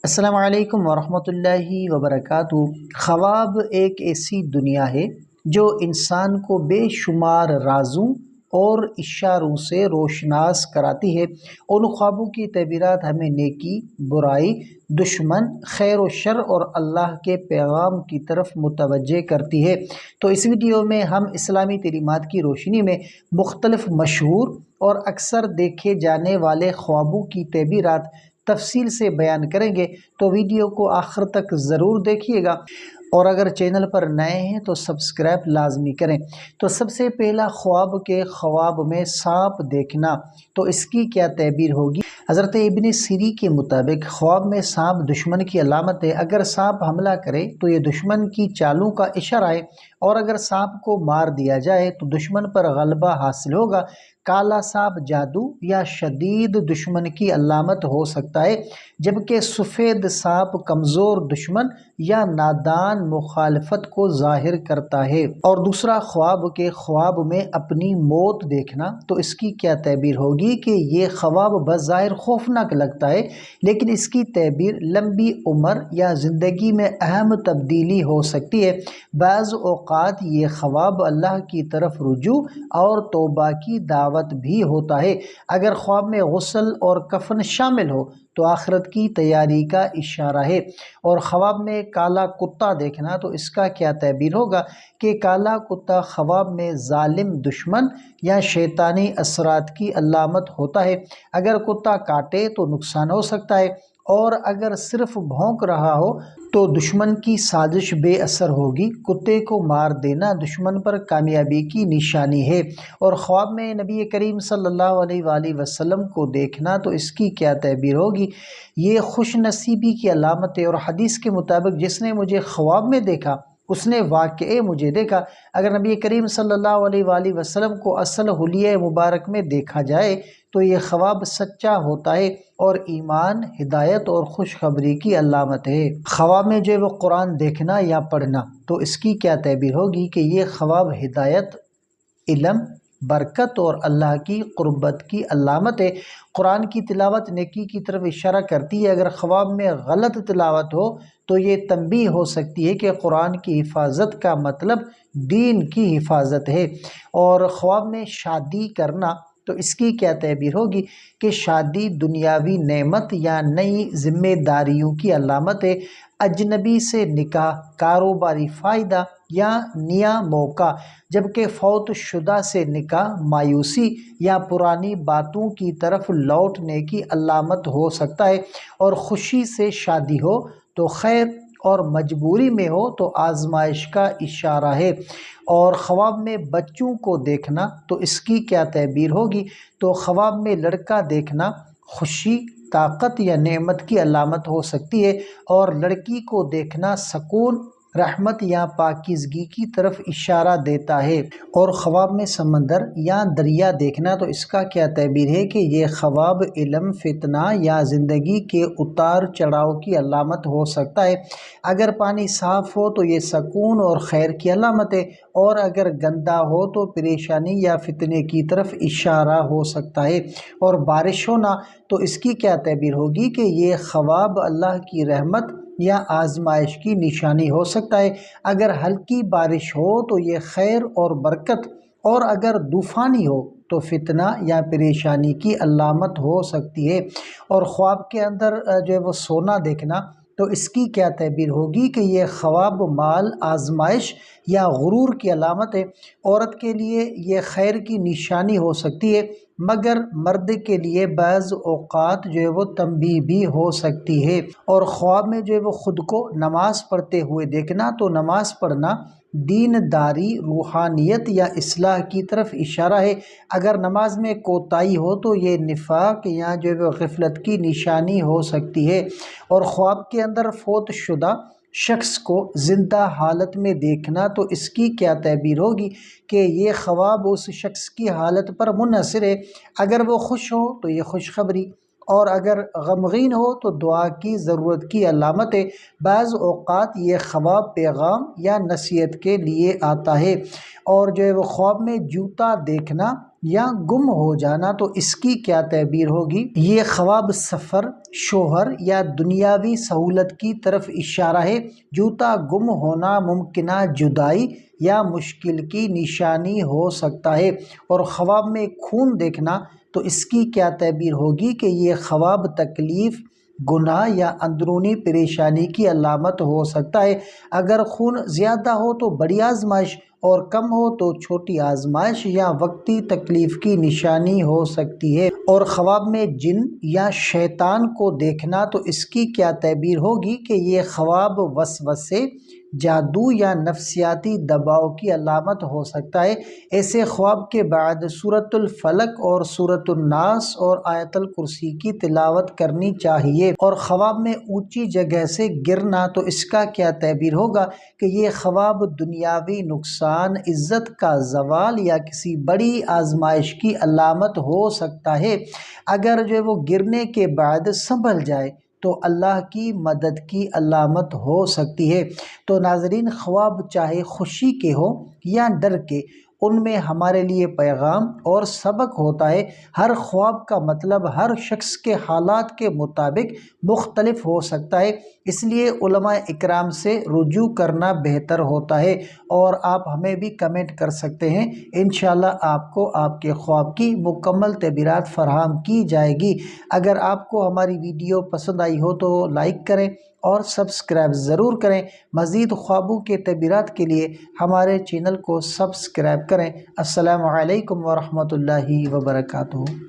السلام علیکم ورحمۃ اللہ وبرکاتہ۔ خواب ایک ایسی دنیا ہے جو انسان کو بے شمار رازوں اور اشاروں سے روشناس کراتی ہے۔ ان خوابوں کی تعبیرات ہمیں نیکی، برائی، دشمن، خیر و شر اور اللہ کے پیغام کی طرف متوجہ کرتی ہے۔ تو اس ویڈیو میں ہم اسلامی تعلیمات کی روشنی میں مختلف مشہور اور اکثر دیکھے جانے والے خوابوں کی تعبیرات تفصیل سے بیان کریں گے، تو ویڈیو کو آخر تک ضرور دیکھیے گا، اور اگر چینل پر نئے ہیں تو سبسکرائب لازمی کریں۔ تو سب سے پہلا خواب کے خواب میں سانپ دیکھنا، تو اس کی کیا تعبیر ہوگی؟ حضرت ابن سیری کے مطابق خواب میں سانپ دشمن کی علامت ہے۔ اگر سانپ حملہ کرے تو یہ دشمن کی چالوں کا اشارہ ہے، اور اگر سانپ کو مار دیا جائے تو دشمن پر غلبہ حاصل ہوگا۔ کالا سانپ جادو یا شدید دشمن کی علامت ہو سکتا ہے، جبکہ سفید سانپ کمزور دشمن یا نادان مخالفت کو ظاہر کرتا ہے۔ اور دوسرا خواب کے خواب میں اپنی موت دیکھنا، تو اس کی کیا تعبیر ہوگی کہ یہ خواب بظاہر خوفناک لگتا ہے، لیکن اس کی تعبیر لمبی عمر یا زندگی میں اہم تبدیلی ہو سکتی ہے۔ بعض اوقات یہ خواب اللہ کی طرف رجوع اور توبہ کی دعوت بھی ہوتا ہے۔ اگر خواب میں غسل اور کفن شامل ہو تو آخرت کی تیاری کا اشارہ ہے۔ اور خواب میں کالا کتا دیکھنا، تو اس کا کیا تعبیر ہوگا کہ کالا کتا خواب میں ظالم دشمن یا شیطانی اثرات کی علامت ہوتا ہے۔ اگر کتا کاٹے تو نقصان ہو سکتا ہے، اور اگر صرف بھونک رہا ہو تو دشمن کی سازش بے اثر ہوگی۔ کتے کو مار دینا دشمن پر کامیابی کی نشانی ہے۔ اور خواب میں نبی کریم صلی اللہ علیہ وآلہ وسلم کو دیکھنا، تو اس کی کیا تعبیر ہوگی؟ یہ خوش نصیبی کی علامت ہے، اور حدیث کے مطابق جس نے مجھے خواب میں دیکھا اس نے واقعے مجھے دیکھا۔ اگر نبی کریم صلی اللہ علیہ وآلہ وسلم کو اصل حلیہ مبارک میں دیکھا جائے تو یہ خواب سچا ہوتا ہے اور ایمان، ہدایت اور خوشخبری کی علامت ہے۔ خواب میں جو وہ قرآن دیکھنا یا پڑھنا، تو اس کی کیا تعبیر ہوگی کہ یہ خواب ہدایت، علم، برکت اور اللہ کی قربت کی علامت ہے۔ قرآن کی تلاوت نیکی کی طرف اشارہ کرتی ہے۔ اگر خواب میں غلط تلاوت ہو تو یہ تنبیہ ہو سکتی ہے کہ قرآن کی حفاظت کا مطلب دین کی حفاظت ہے۔ اور خواب میں شادی کرنا، تو اس کی کیا تعبیر ہوگی کہ شادی دنیاوی نعمت یا نئی ذمہ داریوں کی علامت ہے۔ اجنبی سے نکاح کاروباری فائدہ یا نیا موقع، جبکہ فوت شدہ سے نکاح مایوسی یا پرانی باتوں کی طرف لوٹنے کی علامت ہو سکتا ہے۔ اور خوشی سے شادی ہو تو خیر، اور مجبوری میں ہو تو آزمائش کا اشارہ ہے۔ اور خواب میں بچوں کو دیکھنا، تو اس کی کیا تعبیر ہوگی؟ تو خواب میں لڑکا دیکھنا خوشی، طاقت یا نعمت کی علامت ہو سکتی ہے، اور لڑکی کو دیکھنا سکون، رحمت یا پاکیزگی کی طرف اشارہ دیتا ہے۔ اور خواب میں سمندر یا دریا دیکھنا، تو اس کا کیا تعبیر ہے کہ یہ خواب علم، فتنہ یا زندگی کے اتار چڑھاؤ کی علامت ہو سکتا ہے۔ اگر پانی صاف ہو تو یہ سکون اور خیر کی علامت ہے، اور اگر گندا ہو تو پریشانی یا فتنے کی طرف اشارہ ہو سکتا ہے۔ اور بارش ہونا، تو اس کی کیا تعبیر ہوگی کہ یہ خواب اللہ کی رحمت یا آزمائش کی نشانی ہو سکتا ہے۔ اگر ہلکی بارش ہو تو یہ خیر اور برکت، اور اگر طوفانی ہو تو فتنہ یا پریشانی کی علامت ہو سکتی ہے۔ اور خواب کے اندر جو ہے وہ سونا دیکھنا، تو اس کی کیا تعبیر ہوگی کہ یہ خواب مال، آزمائش یا غرور کی علامت ہے۔ عورت کے لیے یہ خیر کی نشانی ہو سکتی ہے، مگر مرد کے لیے بعض اوقات جو ہے وہ تنبیہ بھی ہو سکتی ہے۔ اور خواب میں جو ہے وہ خود کو نماز پڑھتے ہوئے دیکھنا، تو نماز پڑھنا دین داری، روحانیت یا اصلاح کی طرف اشارہ ہے۔ اگر نماز میں کوتاہی ہو تو یہ نفاق یا جو ہے وہ غفلت کی نشانی ہو سکتی ہے۔ اور خواب کے اندر فوت شدہ شخص کو زندہ حالت میں دیکھنا، تو اس کی کیا تعبیر ہوگی کہ یہ خواب اس شخص کی حالت پر منحصر ہے۔ اگر وہ خوش ہو تو یہ خوشخبری، اور اگر غمگین ہو تو دعا کی ضرورت کی علامت ہے۔ بعض اوقات یہ خواب پیغام یا نصیحت کے لیے آتا ہے، اور جو ہے وہ خواب میں جوتا دیکھنا یا گم ہو جانا تو اس کی کیا تعبیر ہوگی؟ یہ خواب سفر، شوہر یا دنیاوی سہولت کی طرف اشارہ ہے۔ جوتا گم ہونا ممکنہ جدائی یا مشکل کی نشانی ہو سکتا ہے، اور خواب میں خون دیکھنا تو اس کی کیا تعبیر ہوگی کہ یہ خواب تکلیف، گناہ یا اندرونی پریشانی کی علامت ہو سکتا ہے۔ اگر خون زیادہ ہو تو بڑی آزمائش، اور کم ہو تو چھوٹی آزمائش یا وقتی تکلیف کی نشانی ہو سکتی ہے۔ اور خواب میں جن یا شیطان کو دیکھنا تو اس کی کیا تعبیر ہوگی کہ یہ خواب وسوسے، جادو یا نفسیاتی دباؤ کی علامت ہو سکتا ہے۔ ایسے خواب کے بعد سورۃ الفلق اور سورۃ الناس اور آیت الکرسی کی تلاوت کرنی چاہیے۔ اور خواب میں اونچی جگہ سے گرنا تو اس کا کیا تعبیر ہوگا کہ یہ خواب دنیاوی نقصان، عزت کا زوال یا کسی بڑی آزمائش کی علامت ہو سکتا ہے۔ اگر جو ہے وہ گرنے کے بعد سنبھل جائے تو اللہ کی مدد کی علامت ہو سکتی ہے۔ تو ناظرین، خواب چاہے خوشی کے ہوں یا ڈر کے، ان میں ہمارے لیے پیغام اور سبق ہوتا ہے۔ ہر خواب کا مطلب ہر شخص کے حالات کے مطابق مختلف ہو سکتا ہے، اس لیے علماء اکرام سے رجوع کرنا بہتر ہوتا ہے۔ اور آپ ہمیں بھی کمنٹ کر سکتے ہیں، انشاءاللہ آپ کو آپ کے خواب کی مکمل تعبیرات فراہم کی جائے گی۔ اگر آپ کو ہماری ویڈیو پسند آئی ہو تو لائک کریں اور سبسکرائب ضرور کریں۔ مزید خوابوں کے تعبیرات کے لیے ہمارے چینل کو سبسکرائب کریں۔ السلام علیکم ورحمۃ اللہ وبرکاتہ۔